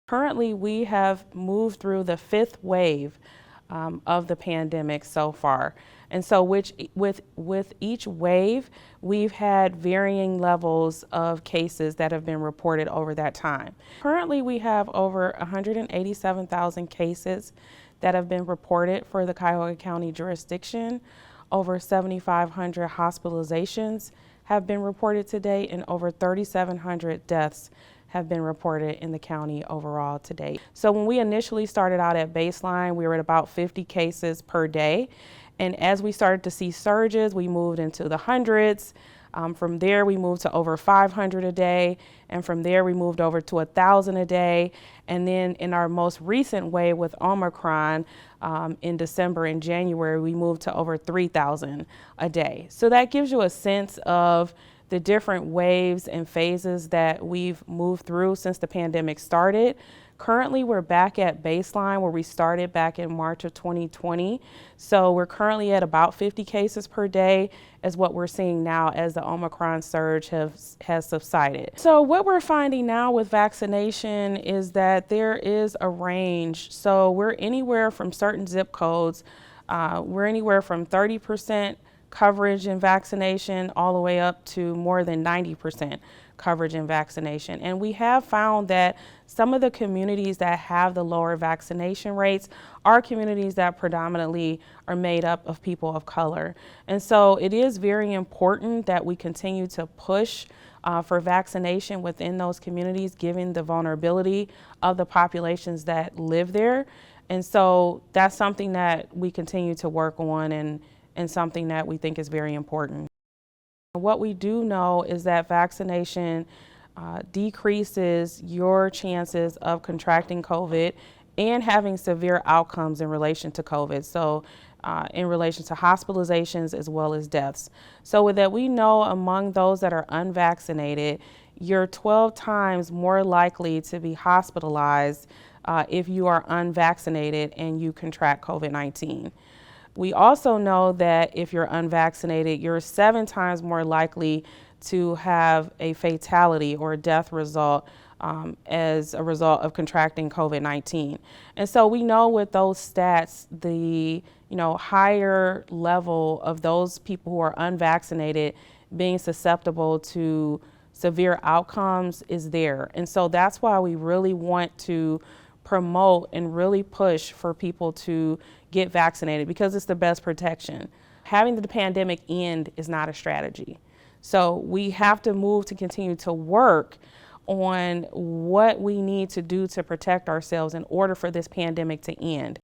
Currently, we have moved through the fifth wave of the pandemic so far. And so with each wave, we've had varying levels of cases that have been reported over that time. Currently, we have over 187,000 cases that have been reported for the Cuyahoga County jurisdiction. Over 7,500 hospitalizations have been reported to date, and over 3,700 deaths have been reported in the county overall to date. So when we initially started out at baseline, we were at about 50 cases per day. And as we started to see surges, we moved into the hundreds. From there, we moved to over 500 a day. And from there, we moved over to 1,000 a day. And then in our most recent wave with Omicron, in December and January, we moved to over 3,000 a day. So that gives you a sense of the different waves and phases that we've moved through since the pandemic started. Currently, we're back at baseline where we started back in March of 2020. So we're currently at about 50 cases per day is what we're seeing now as the Omicron surge has subsided. So what we're finding now with vaccination is that there is a range. So we're anywhere from certain zip codes, we're anywhere from 30% coverage in vaccination all the way up to more than 90% coverage in vaccination. And we have found that some of the communities that have the lower vaccination rates are communities that predominantly are made up of people of color. And so it is very important that we continue to push for vaccination within those communities, given the vulnerability of the populations that live there. And so that's something that we continue to work on and something that we think is very important. What we do know is that vaccination decreases your chances of contracting COVID and having severe outcomes in relation to COVID. So in relation to hospitalizations as well as deaths. So with that, we know among those that are unvaccinated, you're 12 times more likely to be hospitalized if you are unvaccinated and you contract COVID-19. We also know that if you're unvaccinated, you're 7 times more likely to have a fatality or a death result as a result of contracting COVID-19. And so we know with those stats, the higher level of those people who are unvaccinated being susceptible to severe outcomes is there. And so that's why we really want to promote and really push for people to get vaccinated, because it's the best protection. Having the pandemic end is not a strategy. So we have to move to continue to work on what we need to do to protect ourselves in order for this pandemic to end.